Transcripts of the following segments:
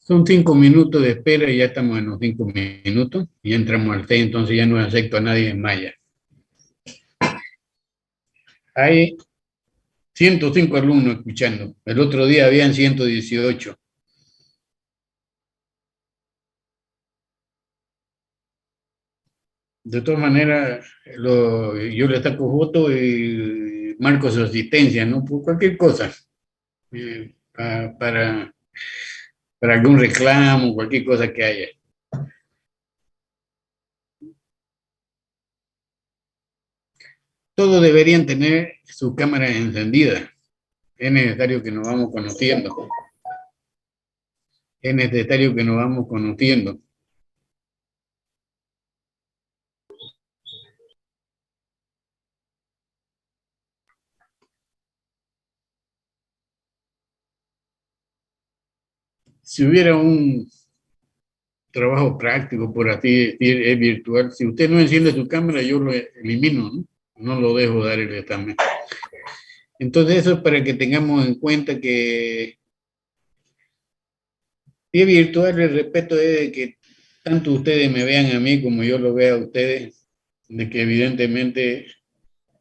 Son 5 minutos de espera y ya estamos en los 5 minutos. Y entramos al té, entonces ya no acepto a nadie en Maya. Hay 105 alumnos escuchando. El otro día habían 118. De todas maneras, yo le saco foto y marco su asistencia, ¿no? Por cualquier cosa. Para algún reclamo, cualquier cosa que haya. Todos deberían tener su cámara encendida. Es necesario que nos vamos conociendo. Es necesario que nos vamos conociendo. Si hubiera un trabajo práctico, por así decir, es virtual, si usted no enciende su cámara, yo lo elimino, ¿no? No lo dejo dar el examen. Entonces eso es para que tengamos en cuenta que si es virtual, el respeto es de que tanto ustedes me vean a mí como yo lo vea a ustedes, de que evidentemente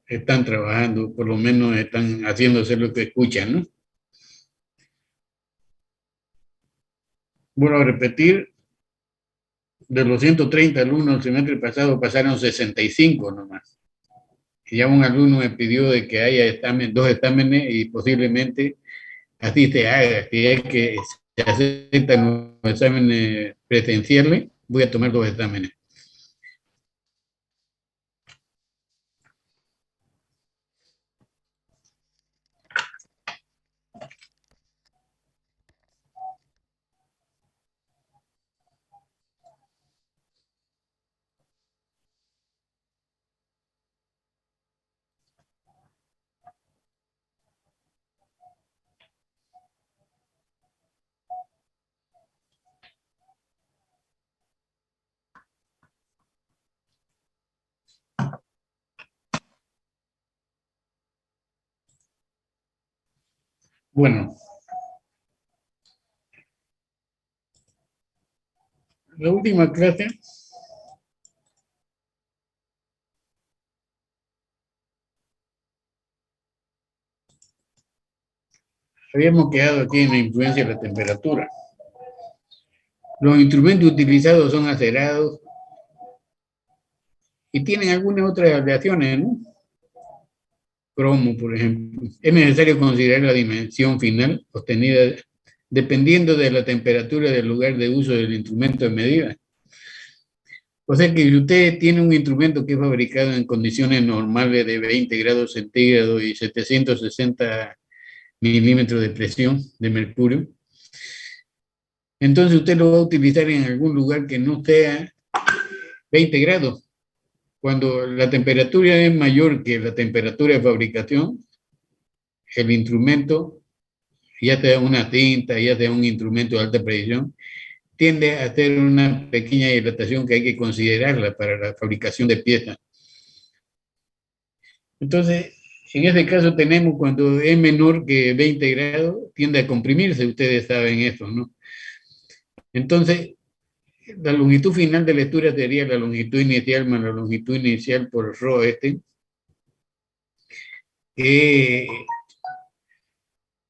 están trabajando, por lo menos están haciéndose lo que escuchan, ¿no? Vuelvo a repetir, de los 130 alumnos el semestre pasado pasaron 65 nomás. Y ya un alumno me pidió de que haya dos exámenes y posiblemente así se haga. Si es que se aceptan los exámenes presenciales, voy a tomar dos exámenes. Bueno, la última clase habíamos quedado aquí en la influencia de la temperatura. Los instrumentos utilizados son acerados y tienen algunas otras aleaciones, ¿no? Cromo, por ejemplo. Es necesario considerar la dimensión final obtenida dependiendo de la temperatura del lugar de uso del instrumento de medida. O sea que si usted tiene un instrumento que es fabricado en condiciones normales de 20 grados centígrados y 760 milímetros de presión de mercurio, entonces usted lo va a utilizar en algún lugar que no sea 20 grados. Cuando la temperatura es mayor que la temperatura de fabricación, el instrumento, ya sea una tinta, ya sea un instrumento de alta precisión, tiende a hacer una pequeña hidratación que hay que considerarla para la fabricación de piezas. Entonces, en este caso tenemos cuando es menor que 20 grados, tiende a comprimirse, ustedes saben eso, ¿no? Entonces, la longitud final de lectura sería la longitud inicial más la longitud inicial por rho que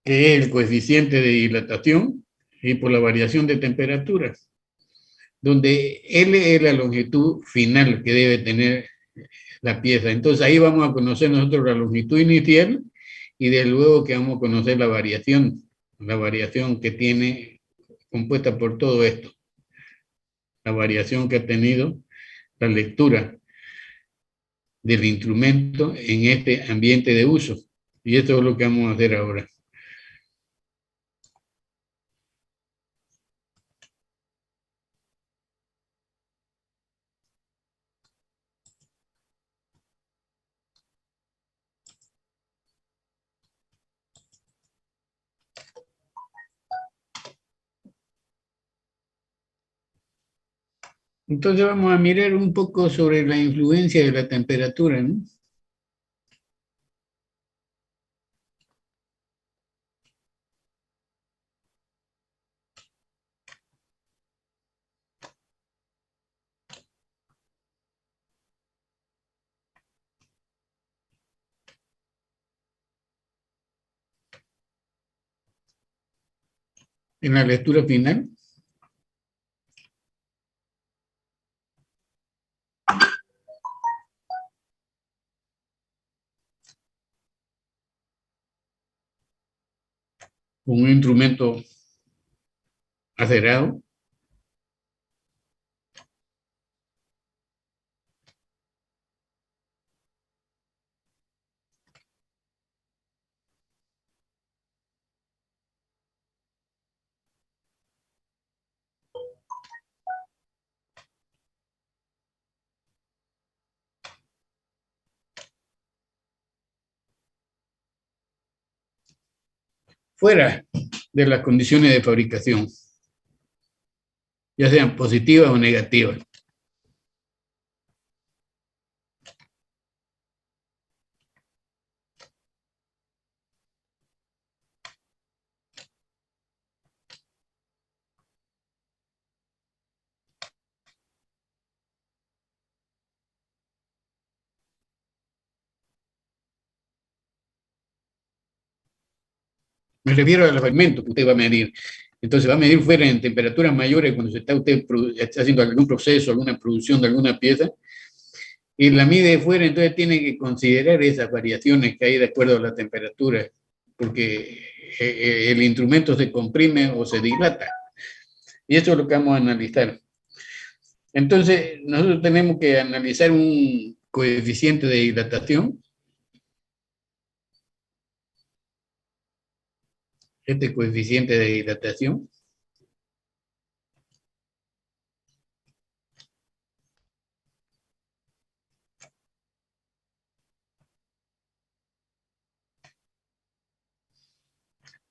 es el coeficiente de dilatación y por la variación de temperatura, donde L es la longitud final que debe tener la pieza. Entonces ahí vamos a conocer nosotros la longitud inicial y de luego que vamos a conocer la variación que tiene compuesta por todo esto, la variación que ha tenido la lectura del instrumento en este ambiente de uso. Y esto es lo que vamos a hacer ahora. Entonces vamos a mirar un poco sobre la influencia de la temperatura, ¿no? en la lectura final. Con un instrumento acerado. Fuera de las condiciones de fabricación, ya sean positivas o negativas. Me refiero a los alimentos que usted va a medir. Entonces va a medir fuera en temperaturas mayores cuando se está haciendo algún proceso, alguna producción de alguna pieza, y la mide fuera, entonces tiene que considerar esas variaciones que hay de acuerdo a la temperatura, porque el instrumento se comprime o se dilata. Y eso es lo que vamos a analizar. Entonces, nosotros tenemos que analizar un coeficiente de dilatación. Este coeficiente de dilatación.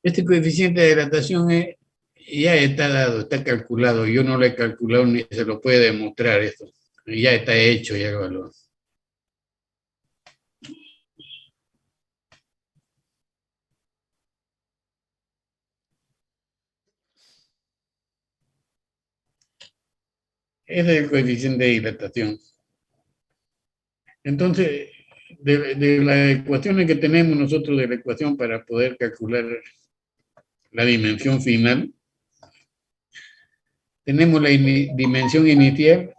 Este coeficiente de dilatación ya está dado, está calculado. Yo no lo he calculado ni se lo puede demostrar esto. Ya está hecho, ya el valor. Ese es el coeficiente de dilatación. Entonces, de las ecuaciones que tenemos nosotros de la ecuación para poder calcular la dimensión final, tenemos la dimensión inicial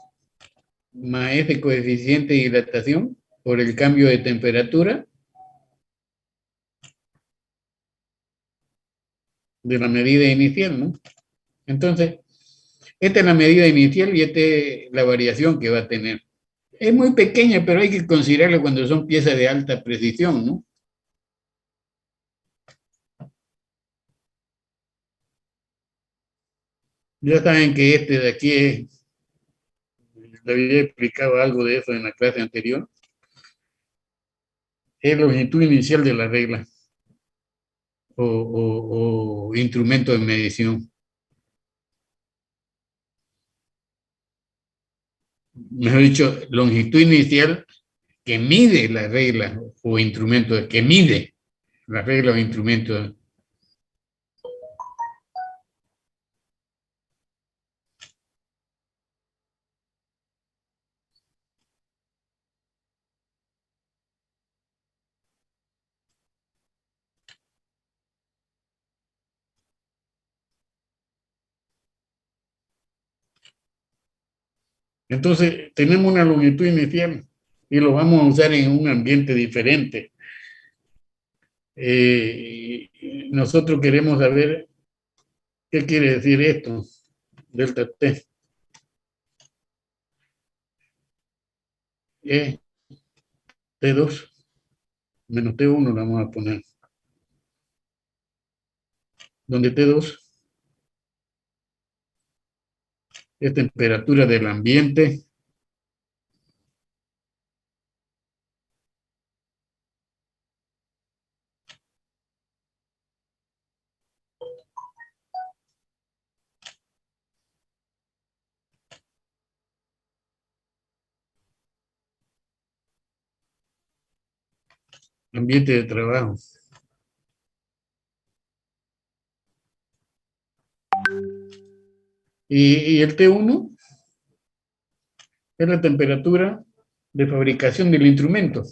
más ese coeficiente de dilatación por el cambio de temperatura de la medida inicial, ¿no? Entonces, esta es la medida inicial y esta es la variación que va a tener. Es muy pequeña, pero hay que considerarlo cuando son piezas de alta precisión, ¿no? Ya saben que este de aquí le había explicado algo de eso en la clase anterior, es la longitud inicial de la regla o instrumento de medición. Mejor dicho, longitud inicial que mide la regla o instrumento, que mide la regla o instrumento. Entonces, tenemos una longitud inicial y lo vamos a usar en un ambiente diferente. Nosotros queremos saber qué quiere decir esto, delta T. T2 menos T1 lo vamos a poner. Donde T2 es temperatura del ambiente. Ambiente de trabajo. Y el T1 es la temperatura de fabricación del instrumento.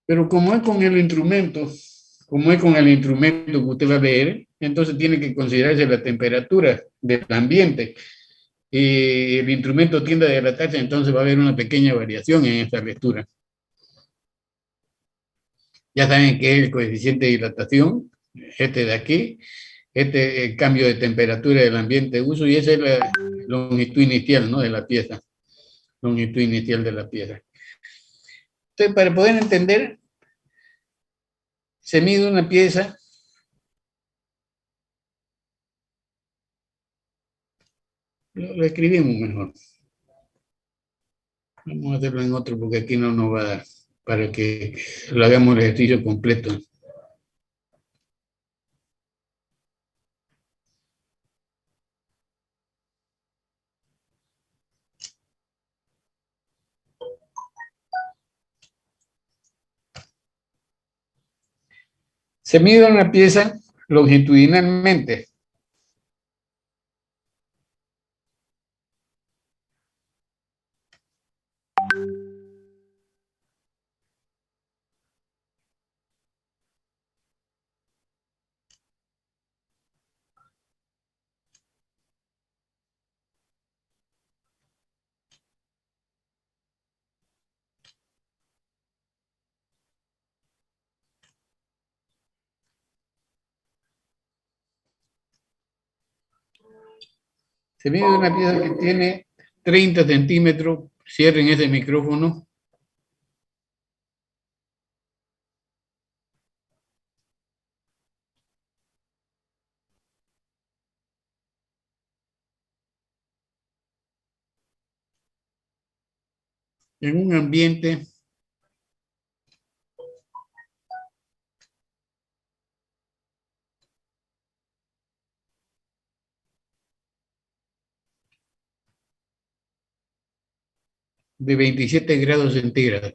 Pero como es con el instrumento, como es con el instrumento que usted va a ver, entonces tiene que considerarse la temperatura del ambiente. Y el instrumento tiende a dilatarse, entonces va a haber una pequeña variación en esta lectura. Ya saben que es el coeficiente de dilatación, este de aquí, este el cambio de temperatura del ambiente de uso, y esa es la longitud inicial, ¿no?, de la pieza, longitud inicial de la pieza. Entonces, para poder entender, se mide una pieza, lo escribimos mejor. Vamos a hacerlo en otro porque aquí no nos va a dar para que lo hagamos el ejercicio completo. Se mide una pieza longitudinalmente. Se mide una pieza que tiene 30 centímetros. Cierren ese micrófono. En un ambiente de 27 grados centígrados.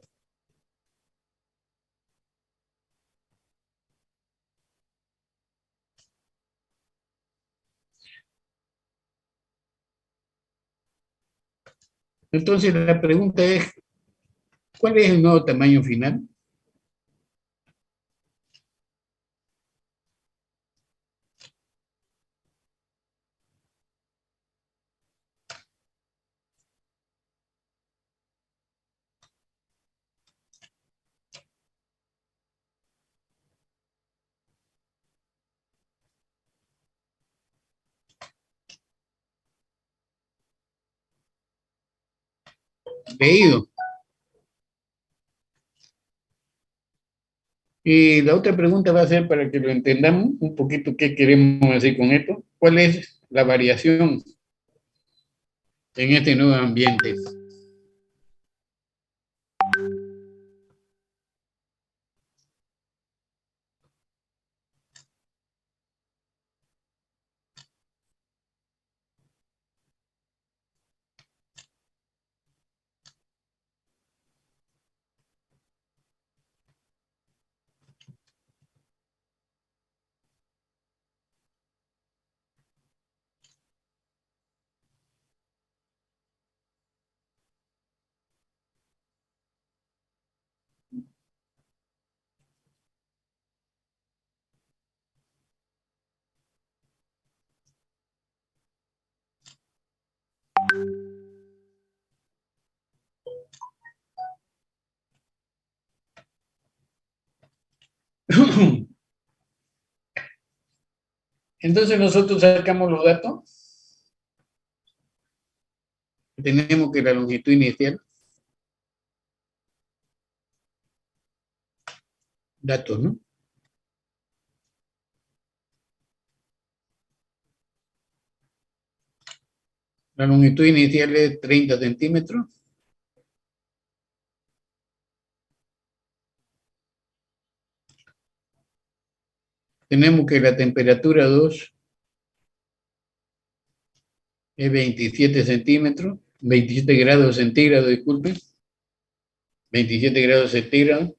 Entonces la pregunta es, ¿cuál es el nuevo tamaño final? Leído. Y la otra pregunta va a ser para que lo entendamos un poquito qué queremos hacer con esto. ¿Cuál es la variación en este nuevo ambiente? Entonces nosotros sacamos los datos. Tenemos que la longitud inicial, datos, ¿no? La longitud inicial es 30 centímetros. Tenemos que la temperatura 2 es 27 centímetros, 27 grados centígrados, disculpen, 27 grados centígrados.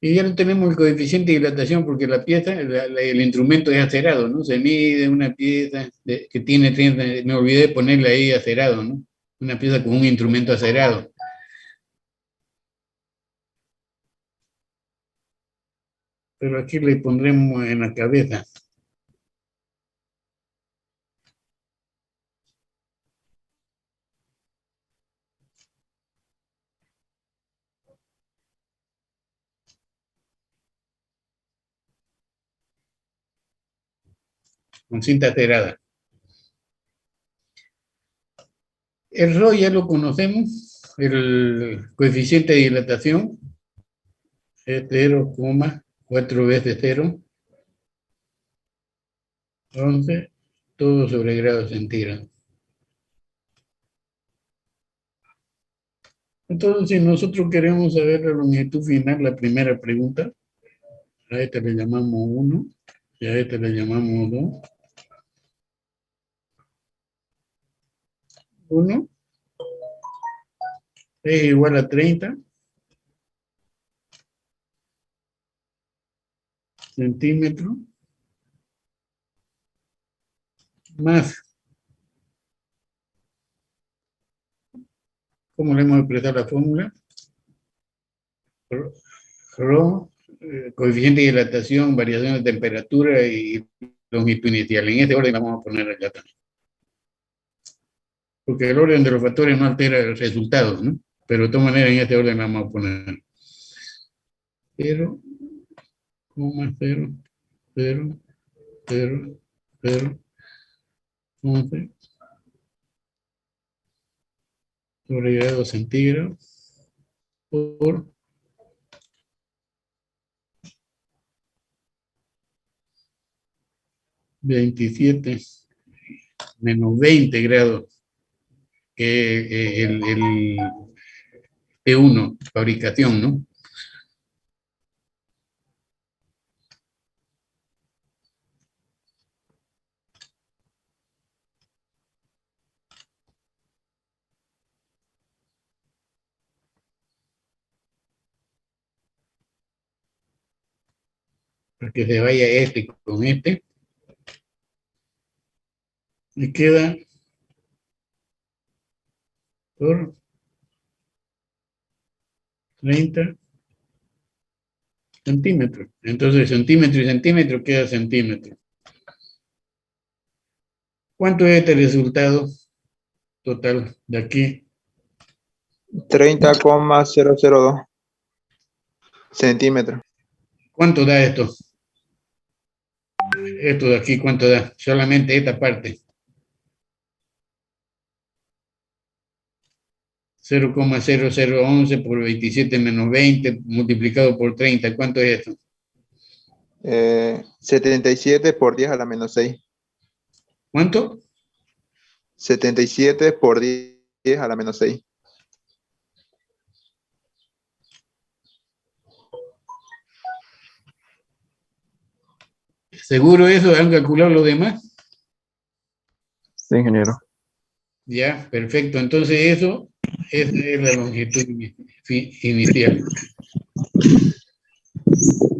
Y ya no tenemos el coeficiente de dilatación porque la pieza, el instrumento es acerado, ¿no? Se mide una pieza que tiene 30, me olvidé de ponerle ahí acerado, ¿no? Una pieza con un instrumento acerado. pero aquí le pondremos en la cabeza. Con cinta cerrada. El Rho ya lo conocemos, el coeficiente de dilatación es 0,4 veces 0, 11, todo sobre grado centígrado. Entonces, si nosotros queremos saber la longitud final, la primera pregunta, a esta le llamamos 1 y a esta le llamamos 2. 1 es igual a 30 centímetros más, ¿cómo le hemos expresado la fórmula? Rho, coeficiente de dilatación, variación de temperatura y longitud inicial. En este orden la vamos a poner acá también. Porque el orden de los factores no altera el resultado, ¿no? Pero de todas maneras en este orden la vamos a poner 0,0, 0, 0, 0, 11 sobre grado centígrado por 27 menos 20 grados, que el T1, fabricación, ¿no? Para que se vaya este con este. Y queda por 30 centímetros. Entonces, centímetro y centímetro queda centímetro. ¿Cuánto es este resultado total de aquí? 30,002 centímetros. ¿Cuánto da esto? Esto de aquí, ¿cuánto da? Solamente esta parte. 0,0011 por 27 menos 20 multiplicado por 30. ¿Cuánto es esto? 77 por 10 a la menos 6. ¿Cuánto? 77 por 10 a la menos 6. ¿Seguro eso? ¿Han calculado lo demás? Sí, ingeniero. Ya, perfecto. Entonces eso es la longitud inicial.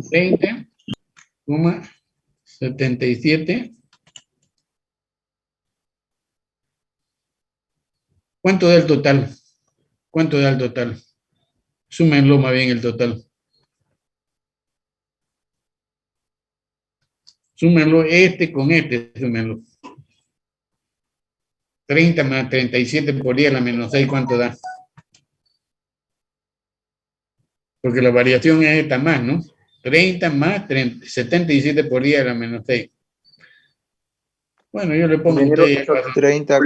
30,77. ¿Cuánto da el total? ¿Cuánto da el total? Súmenlo más bien el total. Súmenlo este con este, súmenlo. 30 más 37 por 10 a la menos 6, ¿cuánto da? Porque la variación es esta más, ¿no? 30 más 30, 77 por 10 a la menos 6. Bueno, yo le pongo a Ingeniero, ustedes. 30,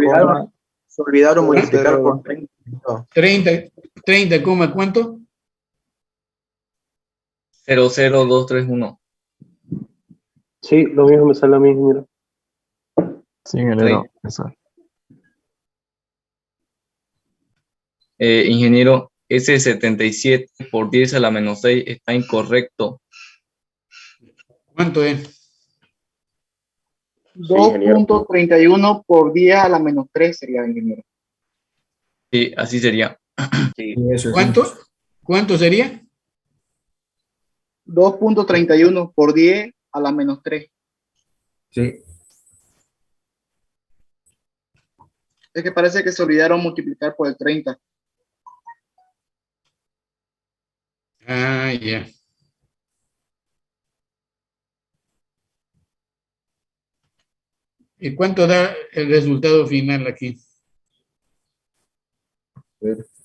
se olvidaron multiplicar 0, por 30. 30, ¿cuánto? 00231. Sí, lo mismo me sale a mí, ingeniero. Sí, ingeniero. Eso. Ingeniero, ese 77 por 10 a la menos 6 está incorrecto. ¿Cuánto es? 2.31 por 10 a la menos 3 sería, ingeniero. Sí, así sería. Sí, eso ¿Cuánto? ¿Cuánto sería? 2.31 por 10 a la menos 3. Sí. Es que parece que se olvidaron multiplicar por el 30. Ah, ya. ¿Y cuánto da el resultado final aquí?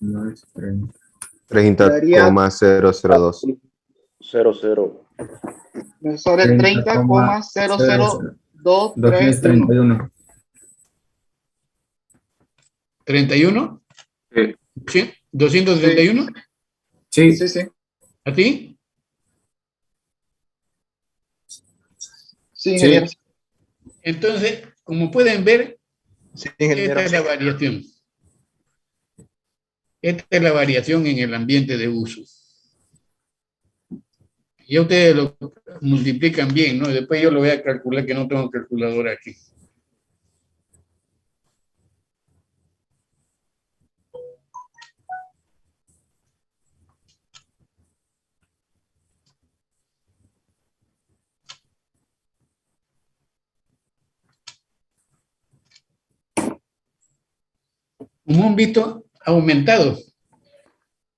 No es 30. 30,002. 00. Me sale 30,00. 30,00231. 231. 31, Sí. ¿sí? 231, Sí, Sí, sí. ¿así? Sí, ingeniero. sí. Entonces, como pueden ver, Sí, esta ingeniero. es la variación. Esta es la variación en el ambiente de uso. Ya ustedes lo multiplican bien, ¿no? Después yo lo voy a calcular, que no tengo calculadora aquí. Como han visto, ha aumentado,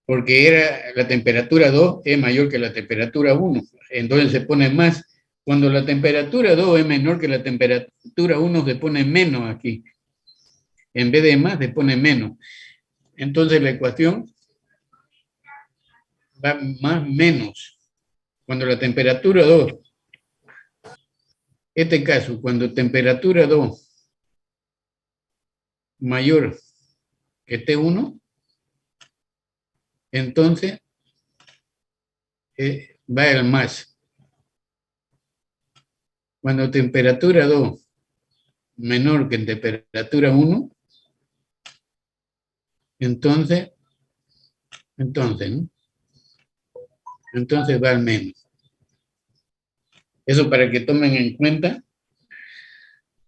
porque era la temperatura 2 es mayor que la temperatura 1. Entonces se pone más. Cuando la temperatura 2 es menor que la temperatura 1, se pone menos aquí. En vez de más, se pone menos. Entonces la ecuación va más menos. Cuando la temperatura 2, este caso, cuando temperatura 2 mayor que T1, entonces va el más. Cuando temperatura 2 menor que temperatura 1, entonces, ¿no? Entonces va al menos. Eso para que tomen en cuenta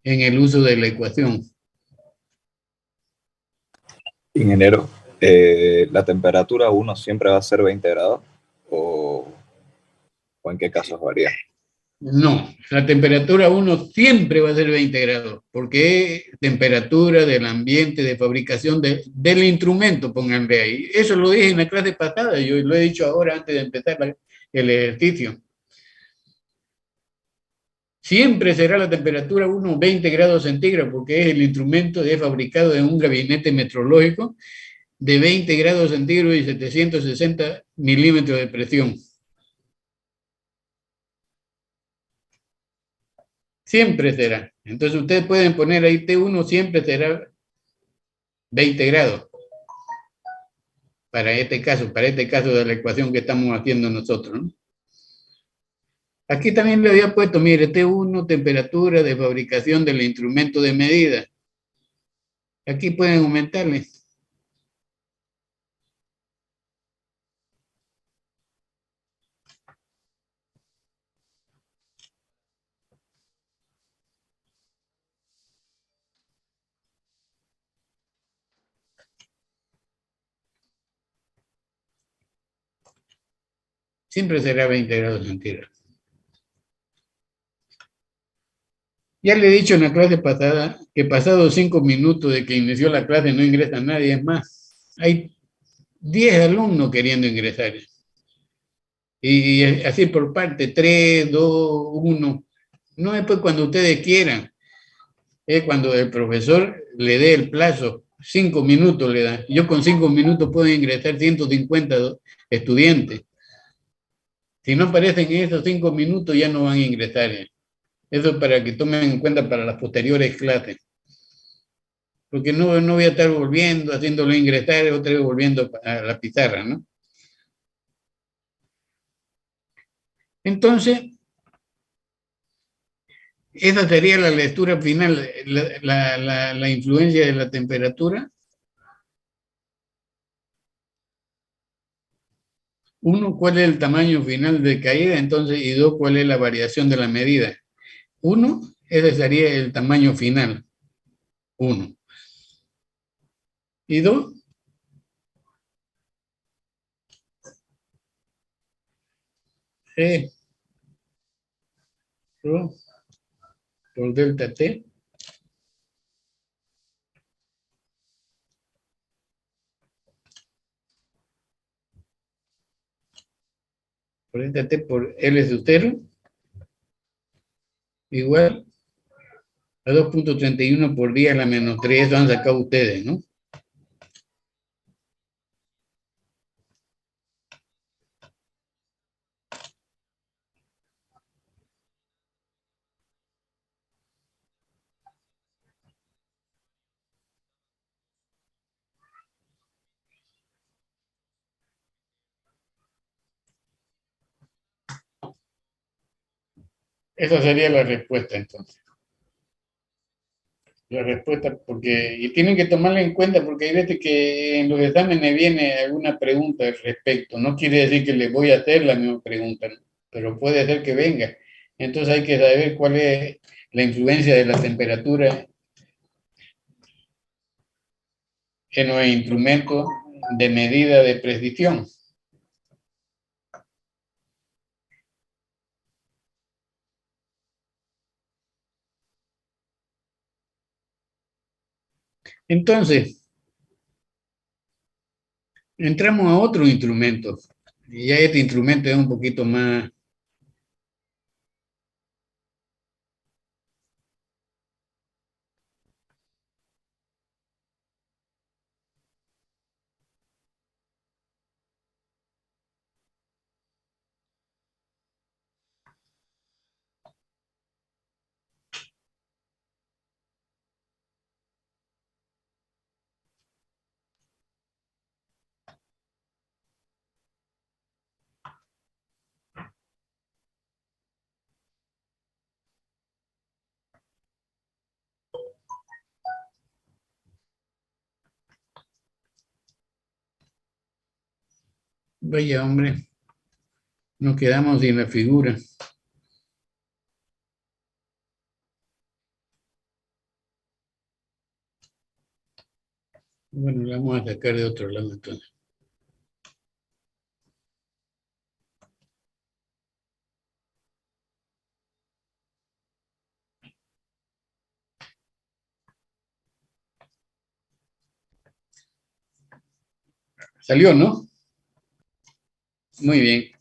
en el uso de la ecuación. Ingeniero, ¿la temperatura 1 siempre va a ser 20 grados? ¿O en qué casos varía? No, la temperatura 1 siempre va a ser 20 grados, porque es temperatura del ambiente de fabricación del instrumento, pónganle ahí. Eso lo dije en la clase pasada, yo lo he dicho ahora antes de empezar el ejercicio. Siempre será la temperatura 1 20 grados centígrados, porque es el instrumento fabricado en un gabinete metrológico de 20 grados centígrados y 760 milímetros de presión. Siempre será. Entonces ustedes pueden poner ahí T1, siempre será 20 grados para este caso de la ecuación que estamos haciendo nosotros, ¿no? Aquí también le había puesto, mire, T1, temperatura de fabricación del instrumento de medida. Aquí pueden aumentarle. Siempre será 20 grados centígrados. Ya le he dicho en la clase pasada que pasados 5 minutos de que inició la clase no ingresa nadie. Es más, hay 10 alumnos queriendo ingresar. Y así por parte, 3, 2, 1. No es pues cuando ustedes quieran, es cuando el profesor le dé el plazo. 5 minutos le da. Yo con 5 minutos puedo ingresar 150 estudiantes. Si no aparecen en esos 5 minutos, ya no van a ingresar. Eso es para que tomen en cuenta para las posteriores clases. Porque no voy a estar volviendo, haciéndolo ingresar, otra vez volviendo a la pizarra, ¿no? Entonces, esa sería la lectura final, la influencia de la temperatura. Uno, ¿cuál es el tamaño final de caída? Entonces, y dos, ¿cuál es la variación de la medida? Uno, ese sería el tamaño final. Uno. Y dos, rho por delta T por delta T por L sub 0 igual A 2.31 por 10 a la menos 3, eso han sacado ustedes, ¿no? Esa sería la respuesta, entonces. La respuesta, porque, y tienen que tomarla en cuenta, porque hay veces que en los exámenes viene alguna pregunta al respecto. No quiere decir que les voy a hacer la misma pregunta, ¿no? Pero puede ser que venga. Entonces hay que saber cuál es la influencia de la temperatura en los instrumentos de medida de precisión. Entonces, entramos a otro instrumento. Y ya este instrumento es un poquito más... Vaya, hombre, nos quedamos sin la figura. Bueno, la vamos a sacar de otro lado entonces. ¿Salió, no? Muy bien.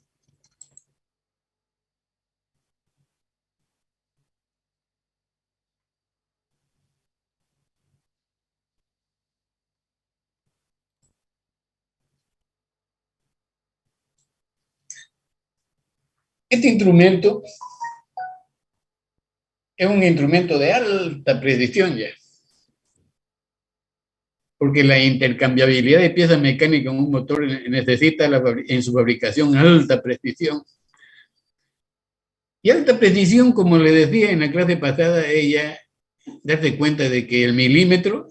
Este instrumento es un instrumento de alta precisión ya, porque la intercambiabilidad de piezas mecánicas en un motor necesita en su fabricación alta precisión. Y alta precisión, como le decía en la clase pasada, ella darse cuenta de que el milímetro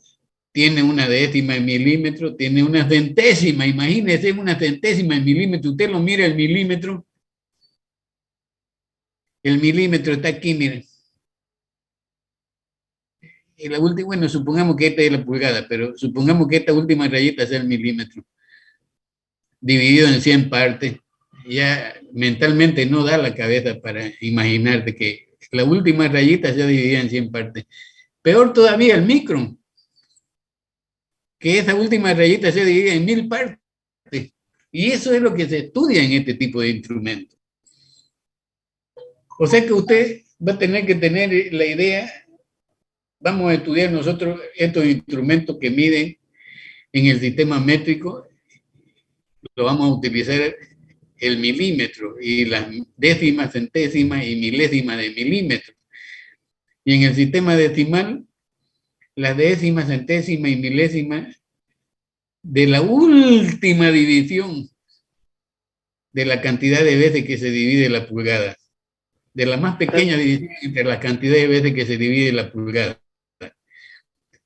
tiene una décima de milímetro, tiene una centésima, imagínese una centésima de milímetro, usted lo mira el milímetro está aquí, miren. Y la última, bueno, supongamos que esta es la pulgada, pero supongamos que esta última rayita sea el milímetro, dividido en 100 partes. Ya mentalmente no da la cabeza para imaginarte que la última rayita sea dividida en 100 partes. Peor todavía el micron, que esa última rayita sea dividida en 1000 partes. Y eso es lo que se estudia en este tipo de instrumentos. O sea que usted va a tener que tener la idea. Vamos a estudiar nosotros estos instrumentos que miden en el sistema métrico, lo vamos a utilizar el milímetro y las décimas, centésimas y milésimas de milímetro. Y en el sistema decimal, la décima, centésima y milésima de la última división de la cantidad de veces que se divide la pulgada, de la más pequeña división entre la cantidad de veces que se divide la pulgada.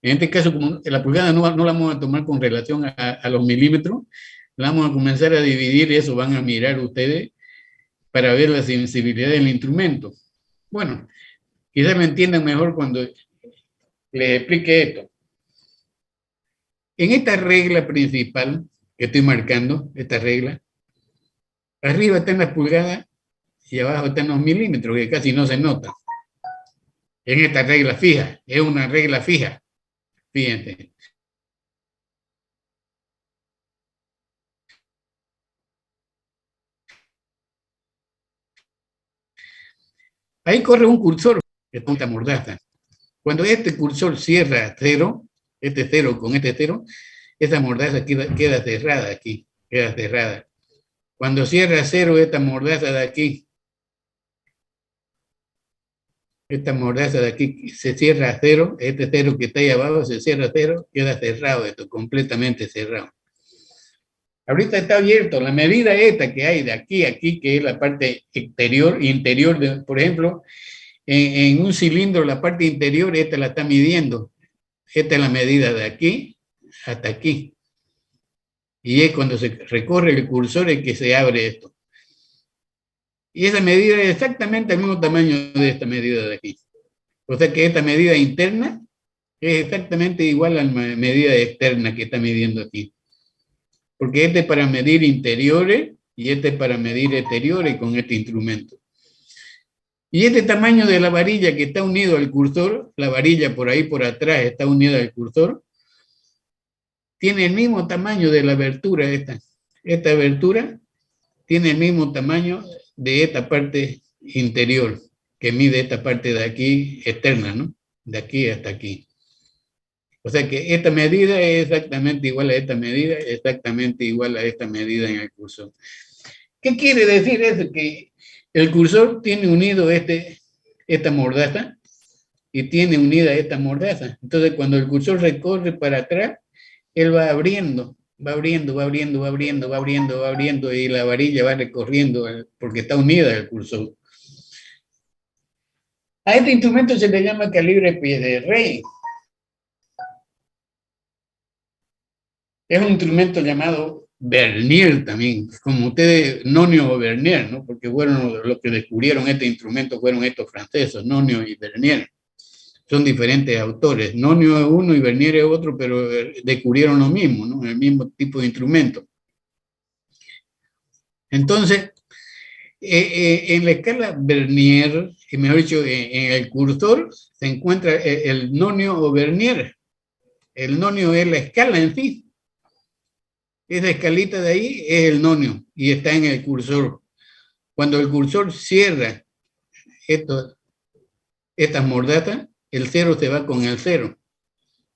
En este caso, como la pulgada no la vamos a tomar con relación a los milímetros, la vamos a comenzar a dividir y eso van a mirar ustedes para ver la sensibilidad del instrumento. Bueno, quizás lo entiendan mejor cuando les explique esto. En esta regla principal que estoy marcando, esta regla, arriba están las pulgadas y abajo están los milímetros, que casi no se nota. En esta regla fija, es una regla fija. Fíjense. Ahí corre un cursor que punta mordaza. Cuando este cursor cierra cero, este cero con este cero, esa mordaza queda cerrada aquí, queda cerrada. Cuando cierra cero, esta mordaza de aquí, esta mordaza de aquí se cierra a cero, este cero que está ahí abajo se cierra a cero, queda cerrado esto, completamente cerrado. Ahorita está abierto, la medida esta que hay de aquí a aquí, que es la parte exterior, interior, por ejemplo, en un cilindro, la parte interior, esta la está midiendo. Esta es la medida de aquí hasta aquí. Y es cuando se recorre el cursor el que se abre esto. Y esa medida es exactamente el mismo tamaño de esta medida de aquí. O sea que esta medida interna es exactamente igual a la medida externa que está midiendo aquí. Porque este es para medir interiores y este es para medir exteriores con este instrumento. Y este tamaño de la varilla que está unido al cursor, la varilla por ahí por atrás está unida al cursor, tiene el mismo tamaño de la abertura esta. Esta abertura tiene el mismo tamaño de esta parte interior, que mide esta parte de aquí externa, ¿no? De aquí hasta aquí. O sea que esta medida es exactamente igual a esta medida, exactamente igual a esta medida en el cursor. ¿Qué quiere decir eso? Que el cursor tiene unido esta mordaza y tiene unida esta mordaza. Entonces, cuando el cursor recorre para atrás, él va abriendo, va abriendo, va abriendo, va abriendo, va abriendo, va abriendo, y la varilla va recorriendo porque está unida al cursor. A este instrumento se le llama calibre pie de rey. Es un instrumento llamado vernier también, como ustedes, Nonio o Vernier, ¿no? Porque fueron los que descubrieron este instrumento, fueron estos franceses, Nonio y Vernier. Son diferentes autores. Nonio es uno y Vernier es otro, pero descubrieron lo mismo, ¿no? El mismo tipo de instrumento. Entonces, en la escala Vernier, mejor dicho, en el cursor, se encuentra el Nonio o Vernier. El Nonio es la escala en sí. Esa escalita de ahí es el nonio y está en el cursor. Cuando el cursor cierra estas mordatas, el cero se va con el cero,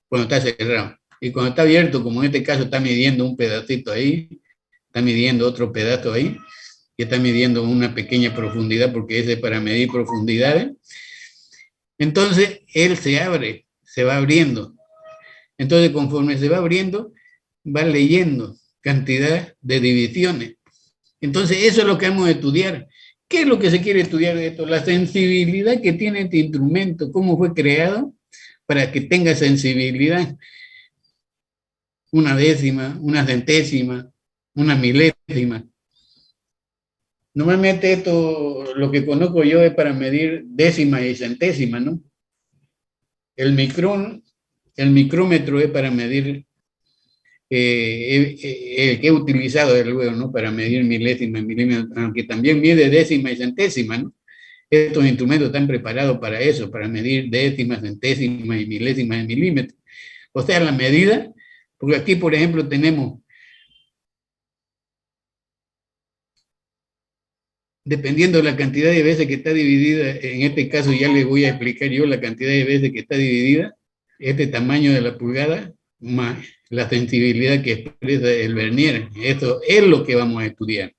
cuando está cerrado. Y cuando está abierto, como en este caso está midiendo un pedacito ahí, está midiendo otro pedazo ahí, y está midiendo una pequeña profundidad, porque ese es para medir profundidades. Entonces, él se abre, se va abriendo. Entonces, conforme se va abriendo, va leyendo cantidad de divisiones. Entonces, eso es lo que vamos a estudiar. ¿Qué es lo que se quiere estudiar de esto? La sensibilidad que tiene este instrumento, cómo fue creado para que tenga sensibilidad. Una décima, una centésima, una milésima. Normalmente esto, lo que conozco yo es para medir décima y centésima, ¿no? El micrómetro es para medir que he utilizado luego, ¿no? Para medir milésimas, milímetros, aunque también mide décima y centésima, ¿no? Estos instrumentos están preparados para eso, para medir décimas, centésimas y milésimas de milímetros. O sea, la medida, porque aquí, por ejemplo, tenemos, dependiendo de la cantidad de veces que está dividida, en este caso ya les voy a explicar yo la cantidad de veces que está dividida, este tamaño de la pulgada, más la sensibilidad que expresa el vernier. Eso es lo que vamos a estudiar.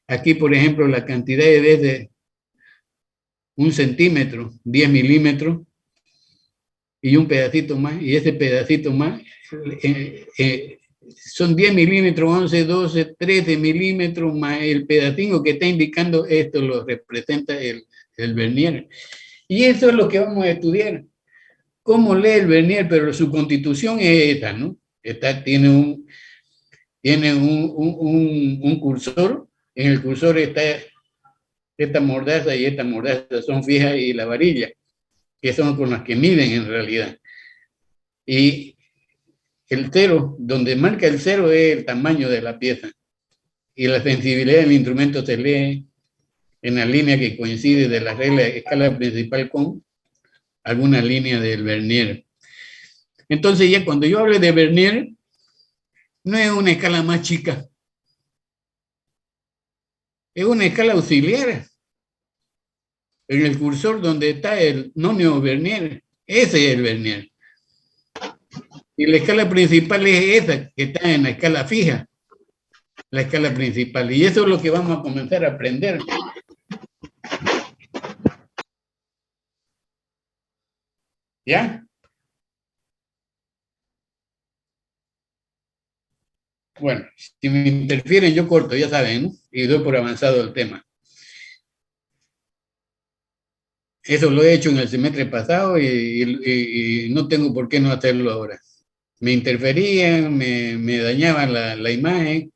Aquí, por ejemplo, la cantidad de veces, 1 centímetro, 10 milímetros, y un pedacito más, y ese pedacito más son 10 milímetros, 11, 12, 13 milímetros, más el pedacito que está indicando, esto lo representa el vernier. Y eso es lo que vamos a estudiar. ¿Cómo lee el vernier? Pero su constitución es esta, ¿no? Tiene un cursor, en el cursor está esta mordaza y esta mordaza son fijas, y la varilla, que son con las que miden en realidad. Y el cero, donde marca el cero es el tamaño de la pieza. Y la sensibilidad del instrumento se lee en la línea que coincide de la regla de escala principal con alguna línea del vernier. Entonces ya cuando yo hable de vernier, no es una escala más chica. Es una escala auxiliar. En el cursor donde está el nonio vernier, Ese es el vernier. Y la escala principal es esa, que está en la escala fija, la escala principal. Y eso es lo que vamos a comenzar a aprender. ¿Ya? Bueno, si me interfieren, yo corto, ya saben, ¿no? Y doy por avanzado el tema. Eso lo he hecho en el semestre pasado y no tengo por qué no hacerlo ahora. Me interferían, me dañaban la imagen,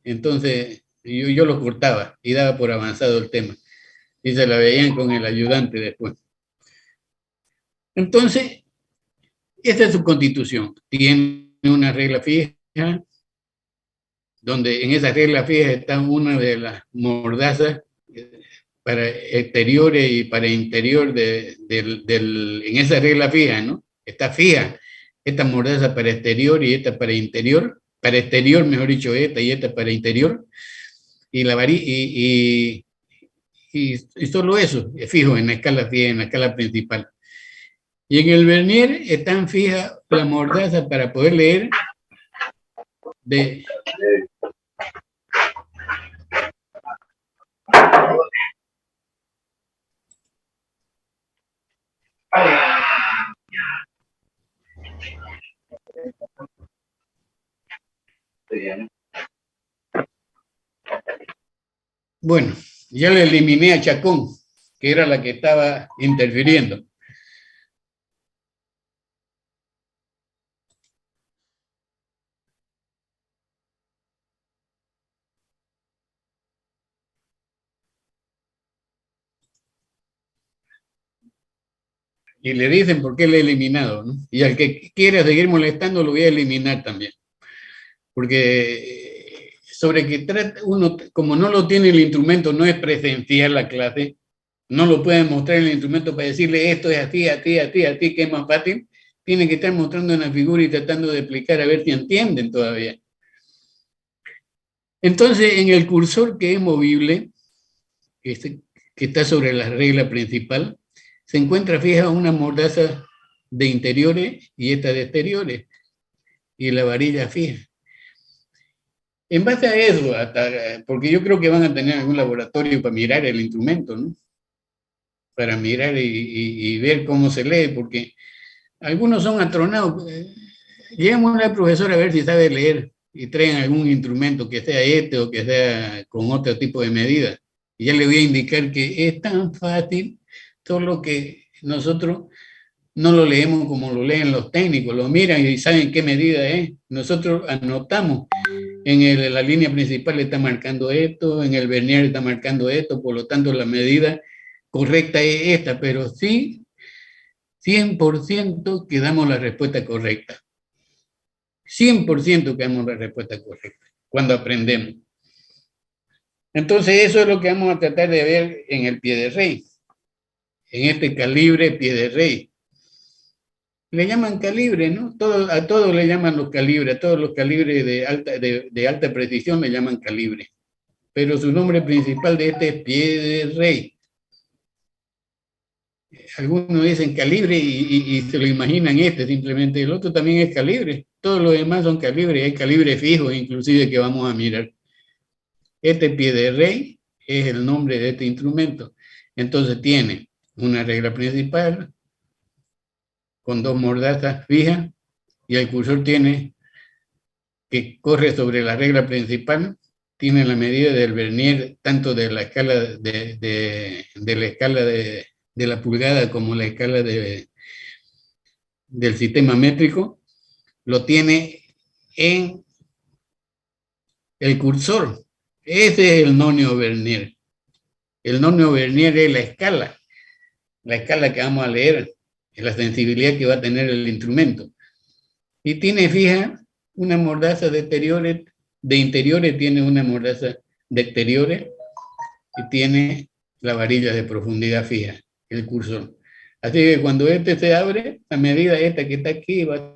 entonces yo lo cortaba y daba por avanzado el tema. Y se la veían con el ayudante después. Entonces, esta es su constitución. Tiene una regla fija, donde en esa regla fija está una de las mordazas para exteriores y para interior en esa regla fija, ¿no? Está fija esta mordaza para exterior y esta para exterior, mejor dicho, esta y esta para interior, y la y solo eso es fijo en la escala fija, en la escala principal. Y en el vernier están fijas la mordaza para poder leer de bueno, ya le eliminé a Chacón, que era la que estaba interfiriendo. Y le dicen por qué le he eliminado, ¿no? Y al que quiera seguir molestando lo voy a eliminar también. Porque sobre que trata uno, como no lo tiene el instrumento, no es presencial la clase, no lo pueden mostrar en el instrumento para decirle esto es así, a ti, a ti, a ti, que es más fácil. Tienen que estar mostrando una figura y tratando de explicar a ver si entienden todavía. Entonces, en el cursor que es movible, que está sobre la regla principal, se encuentra fija una mordaza de interiores y esta de exteriores, y la varilla fija. En base a eso, porque yo creo que van a tener algún laboratorio para mirar el instrumento, ¿no? Para mirar y ver cómo se lee, porque algunos son atronados. Lleguemos al profesor a ver si sabe leer y traen algún instrumento que sea este o que sea con otro tipo de medida. Y ya le voy a indicar que es tan fácil, solo que nosotros no lo leemos como lo leen los técnicos, lo miran y saben qué medida es. Nosotros anotamos, la línea principal está marcando esto, en el vernier está marcando esto, por lo tanto la medida correcta es esta, pero sí 100% que damos la respuesta correcta. 100% que damos la respuesta correcta cuando aprendemos. Entonces eso es lo que vamos a tratar de ver en el pie de rey, en este calibre pie de rey. Le llaman calibre, ¿no? A todos le llaman los calibres, a todos los calibres de alta precisión le llaman calibre. Pero su nombre principal de este es pie de rey. Algunos dicen calibre y se lo imaginan simplemente. El otro también es calibre. Todos los demás son calibres. Hay calibres fijos, inclusive, que vamos a mirar. Este pie de rey es el nombre de este instrumento. Entonces tiene una regla principal con dos mordazas fijas y el cursor que corre sobre la regla principal, tiene la medida del vernier, tanto de la escala de la escala de la pulgada como la escala del sistema métrico, lo tiene en el cursor. Ese es el nonio vernier. El nonio vernier es la escala que vamos a leer, es la sensibilidad que va a tener el instrumento. Y tiene fija una mordaza de interiores tiene una mordaza de exteriores y tiene la varilla de profundidad fija, el cursor. Así que cuando este se abre, a medida esta que está aquí va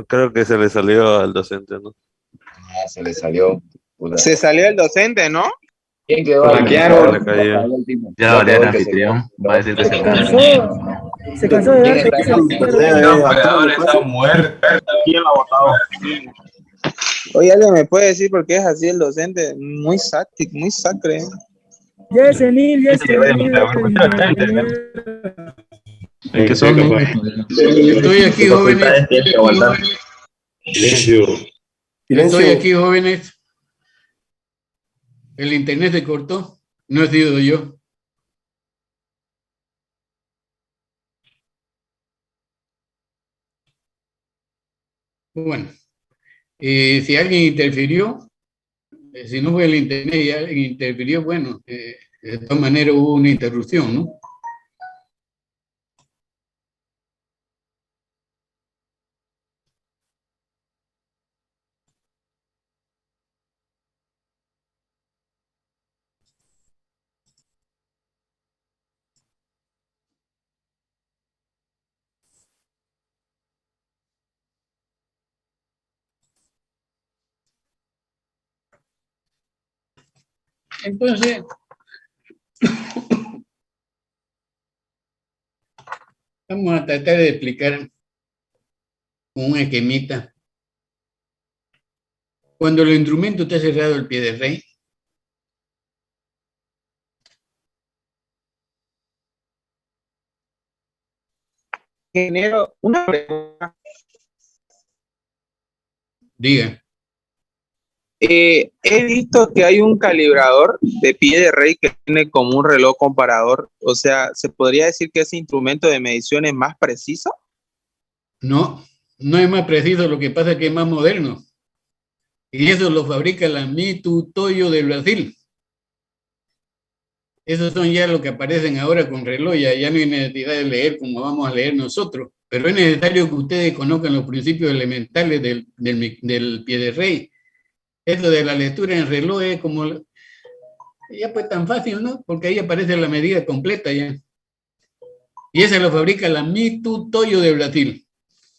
Creo que se le salió al docente, ¿no? Ah, se le salió. Puta. Se salió el docente, ¿no? ¿Quién quedó? Creo ahí? que No, le cayó. Ya no va a quedó leer el que se anfitrión. Va a decir que se murió. Se cansó de ¿Quién dar está en servicio. el- El operador está muerto. ¿Quién lo ha votado? Oye, ¿alguien me puede decir por qué es así el docente? Muy sáctico, muy sacre. Yesenil, Yesenil. Es que son Estoy aquí, jóvenes. Tiene que aguantar. Silencio. Estoy aquí, jóvenes. El internet se cortó. No he sido yo. Bueno, si alguien interfirió, si no fue el internet y alguien interfirió, bueno, de todas maneras hubo una interrupción, ¿no? Entonces, vamos a tratar de explicar con un esquemita. Cuando el instrumento está cerrado el pie de rey, Ingeniero, una pregunta. diga, He visto que hay un calibrador de pie de rey que tiene como un reloj comparador. O sea, ¿se podría decir que ese instrumento de medición es más preciso? no, no es más preciso, lo que pasa es que es más moderno. Y eso lo fabrica la Mitu Toyo de Brasil. Esos son ya lo que aparecen ahora con reloj, ya no hay necesidad de leer como vamos a leer nosotros, pero es necesario que ustedes conozcan los principios elementales del pie de rey. Eso de la lectura en reloj es como, ya pues tan fácil, ¿no? Porque ahí aparece la medida completa ya. Y ese lo fabrica la Mitu Toyo de Brasil,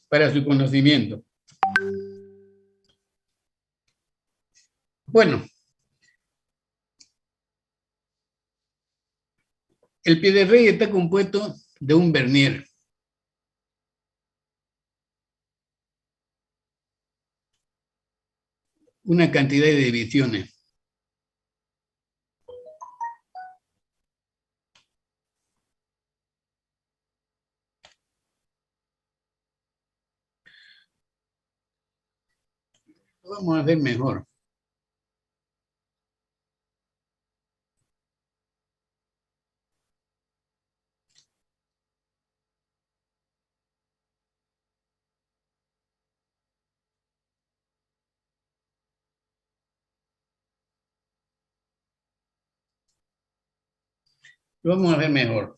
para su conocimiento. Bueno, el pie de rey está compuesto de un vernier, una cantidad de divisiones. Lo vamos a hacer mejor. Lo vamos a hacer mejor.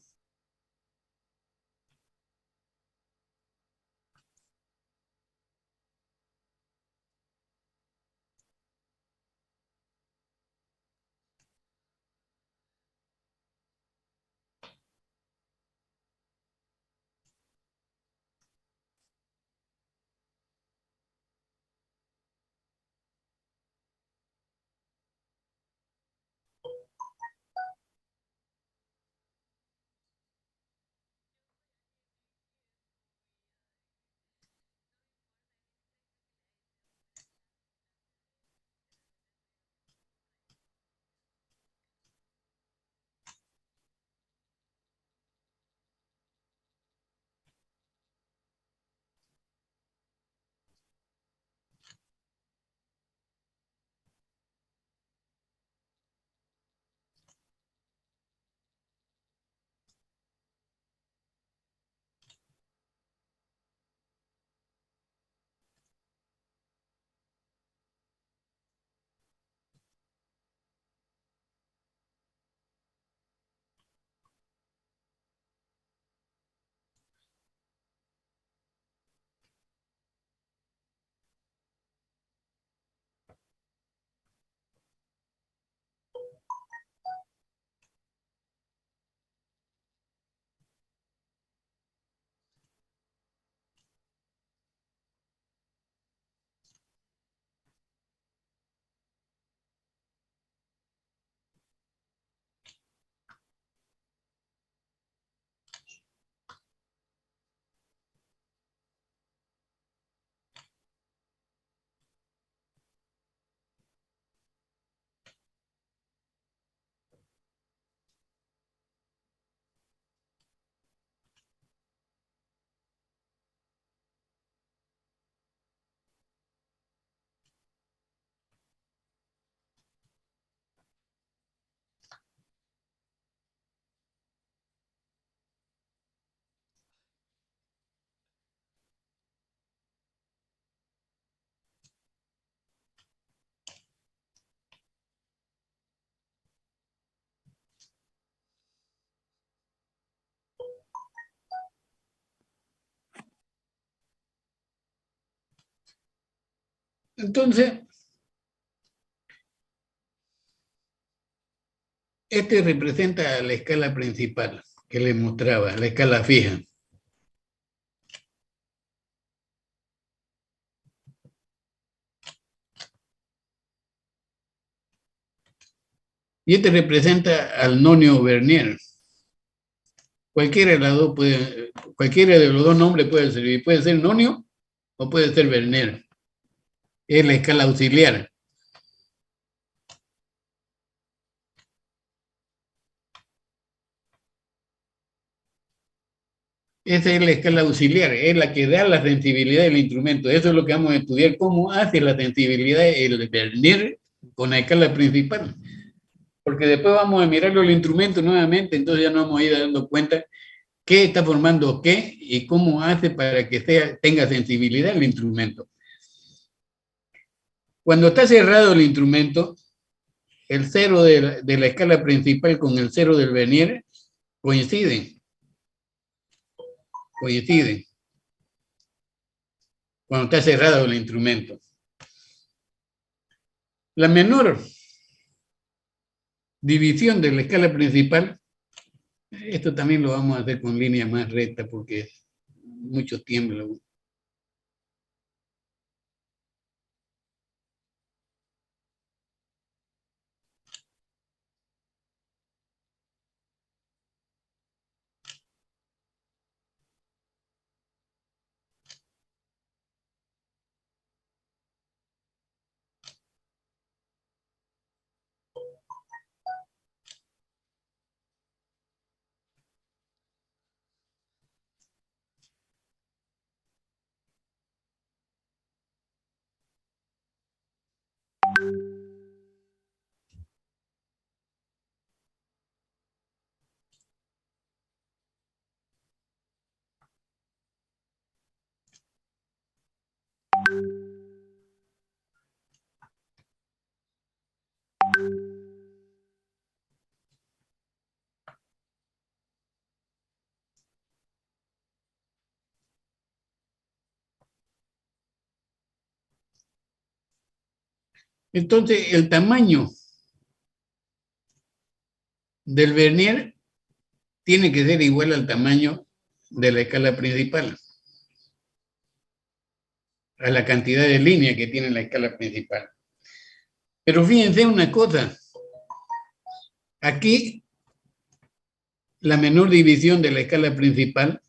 Entonces, este representa la escala principal que les mostraba, la escala fija. Y este representa al nonio Vernier. Cualquiera de los dos nombres puede servir. Puede ser nonio o puede ser Vernier. Es la escala auxiliar. Esa es la escala auxiliar, es la que da la sensibilidad del instrumento. Eso es lo que vamos a estudiar, cómo hace la sensibilidad el Vernier con la escala principal. Porque después vamos a mirarlo el instrumento nuevamente, entonces ya nos vamos a ir dando cuenta qué está formando qué y cómo hace para que tenga sensibilidad el instrumento. Cuando está cerrado el instrumento, el cero de la escala principal con el cero del Vernier coinciden. Cuando está cerrado el instrumento. La menor división de la escala principal, esto también lo vamos a hacer con línea más recta porque mucho tiembla. Entonces, el tamaño del Vernier tiene que ser igual al tamaño de la escala principal, a la cantidad de líneas que tiene la escala principal. Pero fíjense una cosa, aquí la menor división de la escala principal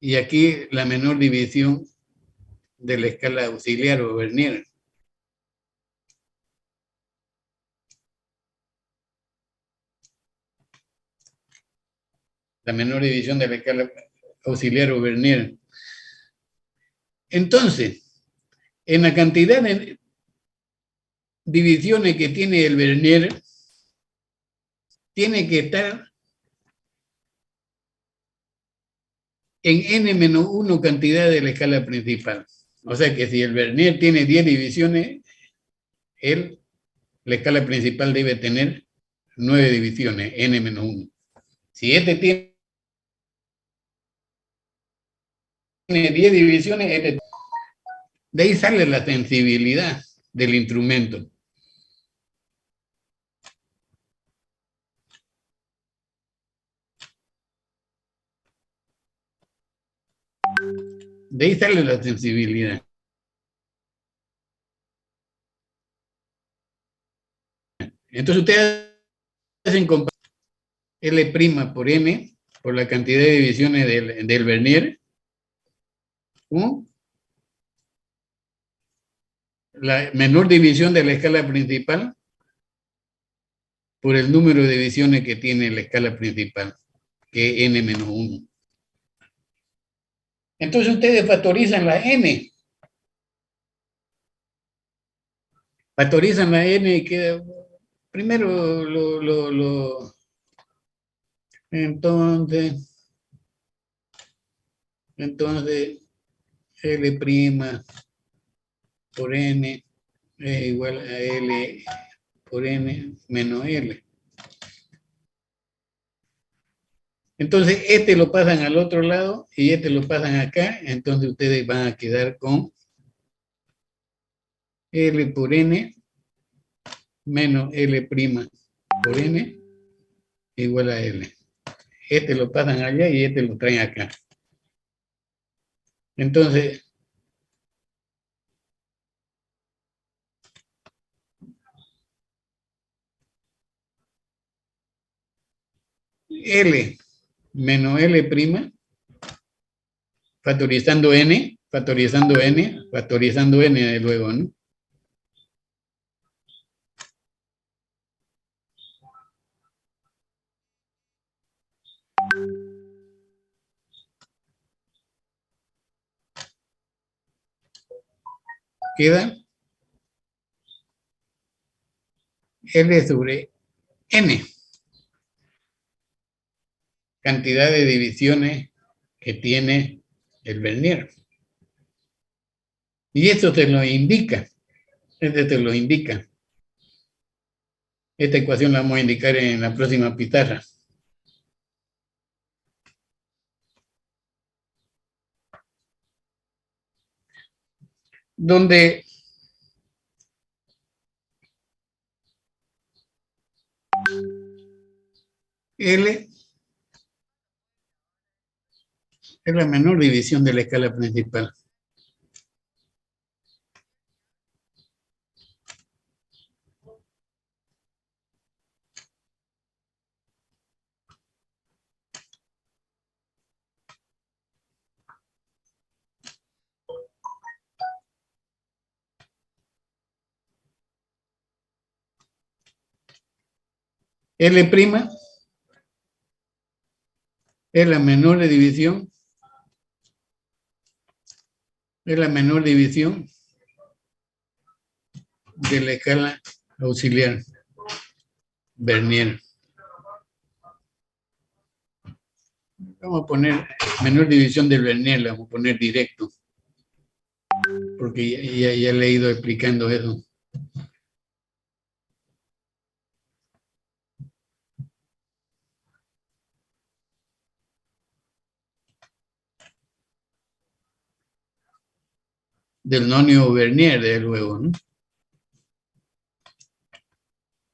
y aquí la menor división de la escala auxiliar o Vernier. La menor división de la escala auxiliar o Vernier. Entonces, en la cantidad de divisiones que tiene el Vernier, tiene que estar en n-1 cantidad de la escala principal. O sea que si el Vernier tiene 10 divisiones, la escala principal debe tener 9 divisiones, n-1. Si este tiene 10 divisiones, de ahí sale la sensibilidad del instrumento. De ahí sale la sensibilidad. Entonces ustedes hacen L' por M, por la cantidad de divisiones del Vernier, la menor división de la escala principal por el número de divisiones que tiene la escala principal, que es n-1. Entonces ustedes factorizan la n. Factorizan la n y queda... Primero entonces L' por n es igual a L por n menos L. Entonces, este lo pasan al otro lado y este lo pasan acá. Entonces, ustedes van a quedar con L por N menos L' por N igual a L. Este lo pasan allá y este lo traen acá. Entonces, L menos L', factorizando N, factorizando N de luego, ¿no? Queda L sobre N, cantidad de divisiones que tiene el vernier. Y esto te lo indica, Esta ecuación la vamos a indicar en la próxima pizarra. Donde L es la menor división de la escala principal. L' es la menor división, de la escala auxiliar vernier. Vamos a poner menor división del vernier, la vamos a poner directo, porque ya le he ido explicando eso. Del nonio vernier, desde luego, ¿no?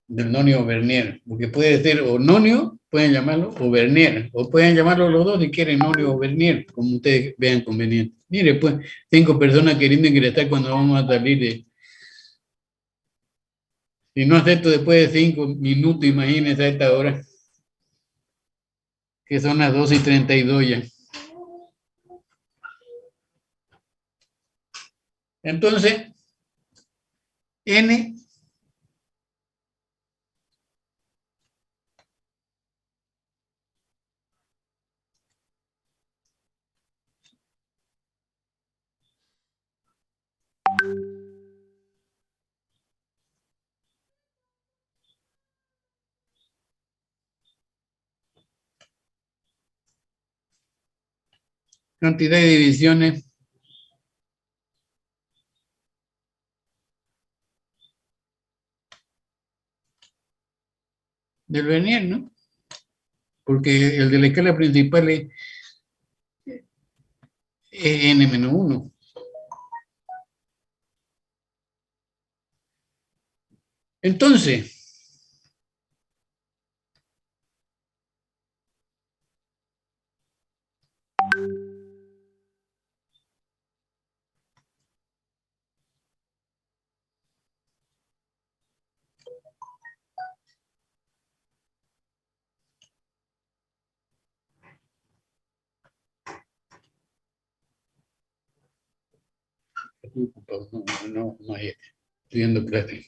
Del nonio vernier, porque puede ser o nonio, pueden llamarlo, o vernier, o pueden llamarlo los dos si quieren nonio o vernier, como ustedes vean conveniente. Mire, pues, 5 personas queriendo ingresar cuando vamos a salir de... Si no acepto después de 5 minutos, imagínense a esta hora, que son las 2:32 ya. Entonces, N cantidad de divisiones del vernier, ¿no? Porque el de la escala principal es N-1. Entonces, no hay, estoy viendo clase.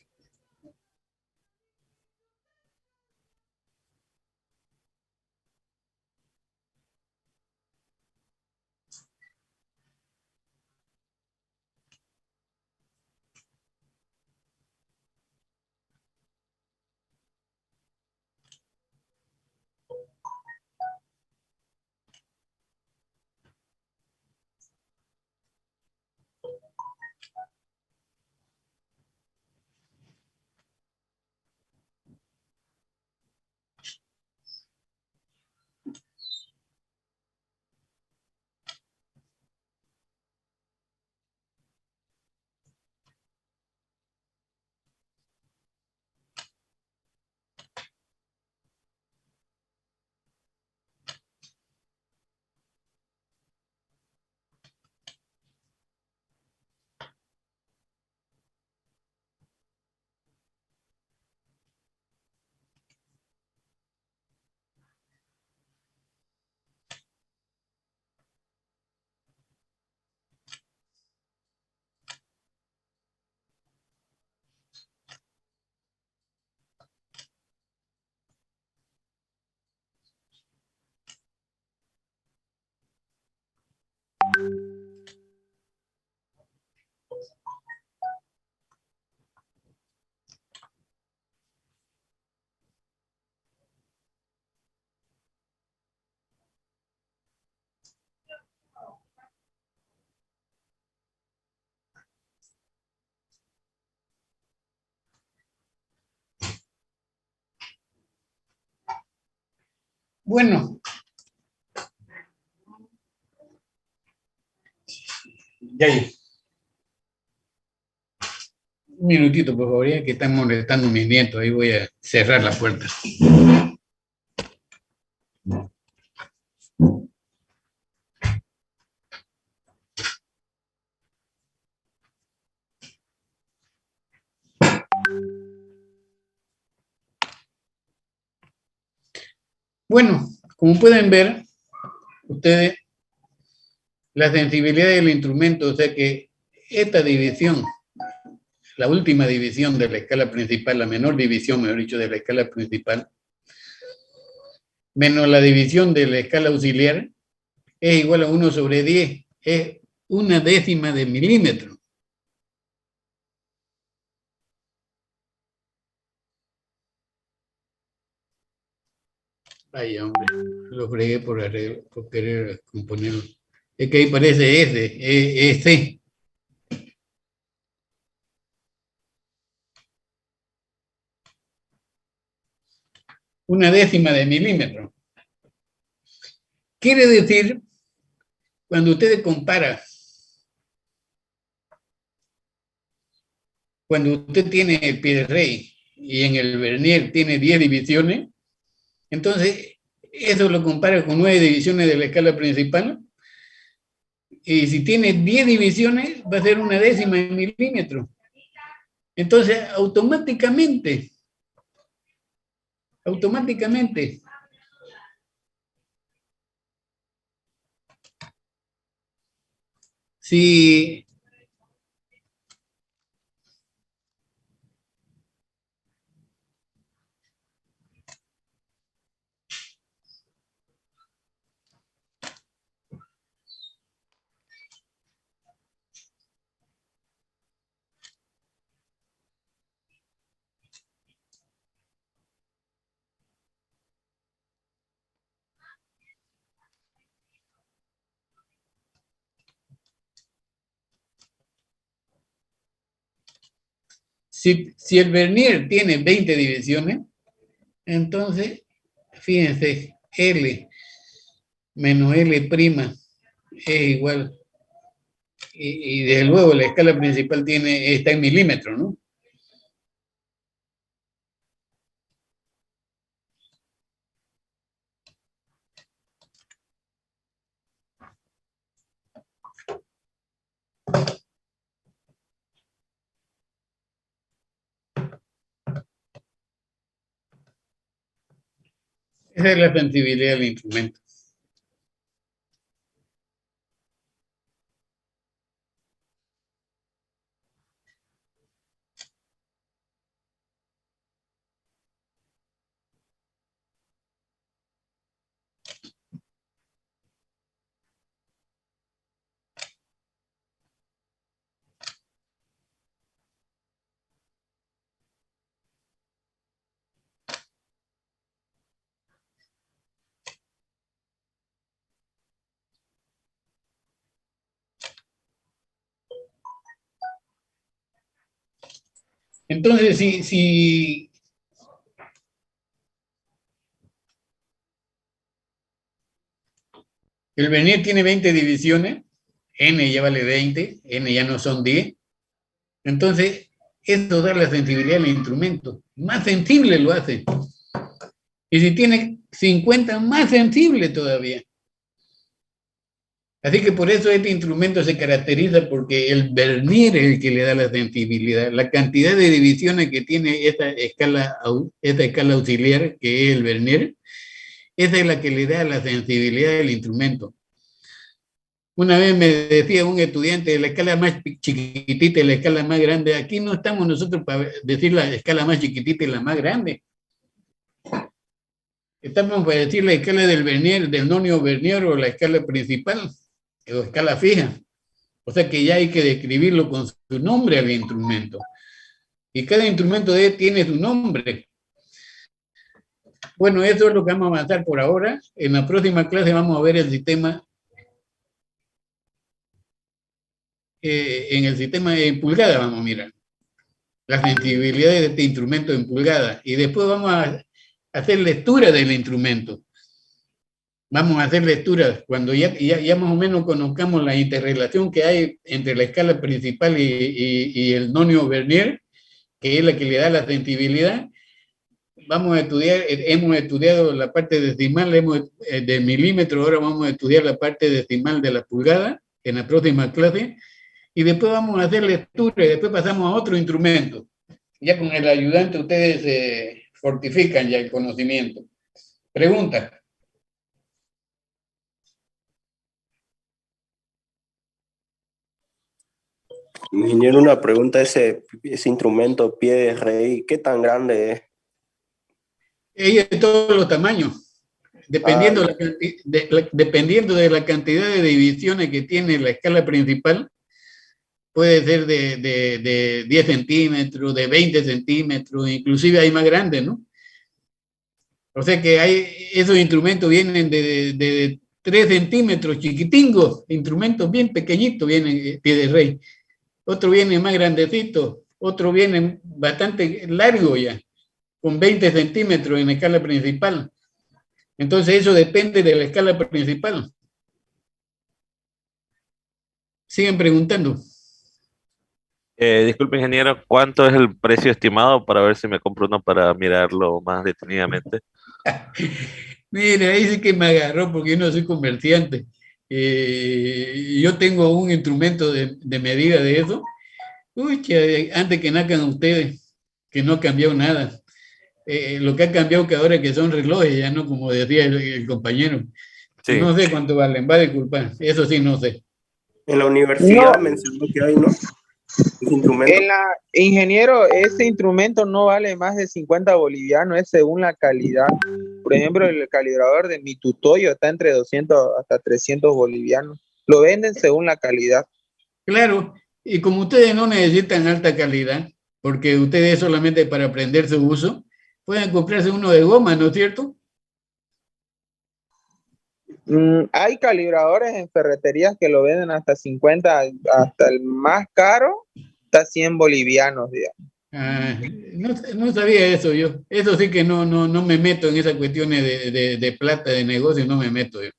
Bueno. Ya. Un minutito, por favor, ya que están molestando mis nietos. Ahí voy a cerrar la puerta. Bueno, como pueden ver, ustedes, la sensibilidad del instrumento, o sea que esta división, la última división de la escala principal, la menor división, mejor dicho, de la escala principal, menos la división de la escala auxiliar, es igual a 1/10, es 1/10 de milímetro. Ay, hombre, lo fregué por querer componerlo. Es que ahí parece S, C. Una décima de milímetro. Quiere decir, cuando ustedes comparan, cuando usted tiene el pie de rey y en el vernier tiene 10 divisiones, entonces eso lo compara con 9 divisiones de la escala principal, y si tiene 10 divisiones va a ser 1/10 de milímetro. Entonces automáticamente, si si el vernier tiene 20 divisiones, entonces, fíjense, L menos L' es igual, y desde luego la escala principal está en milímetros, ¿no? Esa es la sensibilidad del instrumento. Entonces, si el vernier tiene 20 divisiones, N ya vale 20, N ya no son 10, entonces eso da la sensibilidad del instrumento. Más sensible lo hace. Y si tiene 50, más sensible todavía. Así que por eso este instrumento se caracteriza porque el vernier es el que le da la sensibilidad. La cantidad de divisiones que tiene esta escala auxiliar, que es el vernier, esa es la que le da la sensibilidad del instrumento. Una vez me decía un estudiante, la escala más chiquitita y la escala más grande, aquí no estamos nosotros para decir la escala más chiquitita y la más grande. Estamos para decir la escala del vernier, del nonio vernier o la escala principal, o escala fija. O sea que ya hay que describirlo con su nombre al instrumento. Y cada instrumento tiene su nombre. Bueno, eso es lo que vamos a avanzar por ahora. En la próxima clase vamos a ver el sistema, en el sistema en pulgada vamos a mirar las sensibilidades de este instrumento en pulgada. Y después vamos a hacer lectura del instrumento. Vamos a hacer lecturas. Cuando ya más o menos conozcamos la interrelación que hay entre la escala principal y el nonio Vernier, que es la que le da la sensibilidad, vamos a estudiar, hemos estudiado la parte decimal de milímetro, ahora vamos a estudiar la parte decimal de la pulgada en la próxima clase, y después vamos a hacer lectura y después pasamos a otro instrumento. Ya con el ayudante ustedes fortifican ya el conocimiento. Pregunta. Ingeniero, una pregunta, ese instrumento pie de rey, ¿qué tan grande es? Ella de todos los tamaños, dependiendo de la cantidad de divisiones que tiene la escala principal, puede ser de 10 centímetros, de 20 centímetros, inclusive hay más grandes, ¿no? O sea que esos instrumentos vienen de 3 centímetros, chiquitingos, instrumentos bien pequeñitos vienen pie de rey. Otro viene más grandecito, otro viene bastante largo ya, con 20 centímetros en la escala principal. Entonces eso depende de la escala principal. Siguen preguntando. Disculpe, ingeniero, ¿cuánto es el precio estimado para ver si me compro uno para mirarlo más detenidamente? Mira, ahí sí que me agarró porque yo no soy comerciante. Yo tengo un instrumento de medida de eso. Uy, antes que nazcan ustedes, que no ha cambiado nada. Lo que ha cambiado que ahora que son relojes, ya no como decía el compañero. Sí. No sé cuánto valen, va a disculpar, eso sí no sé. En la universidad mencionó que hay, ¿no? Ingeniero, ese instrumento no vale más de 50 bolivianos, es según la calidad. Por ejemplo, el calibrador de mi Tutoyo está entre 200 hasta 300 bolivianos. Lo venden según la calidad. Claro, y como ustedes no necesitan alta calidad, porque ustedes solamente para aprender su uso, pueden comprarse uno de goma, ¿no es cierto? Hay calibradores en ferreterías que lo venden hasta 50, hasta el más caro, está 100 bolivianos, digamos. No sabía eso yo. Eso sí que no me meto en esas cuestiones de plata, de negocio, no me meto yo.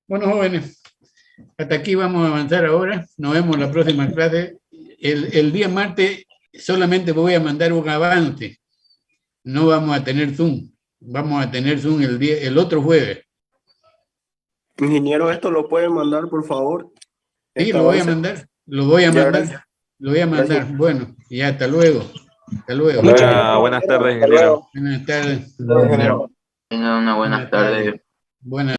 Bueno, jóvenes, hasta aquí vamos a avanzar ahora. Nos vemos en la próxima clase. El día martes solamente voy a mandar un avance. No vamos a tener Zoom. Vamos a tener Zoom el otro jueves. Ingeniero, ¿esto lo puede mandar, por favor? Sí, lo voy a mandar. Lo voy a mandar. Lo voy a mandar. Gracias. Bueno, y hasta luego. Hasta luego. Buenas tardes, ingeniero. Buenas tardes. Tengan una buena tarde. Buenas.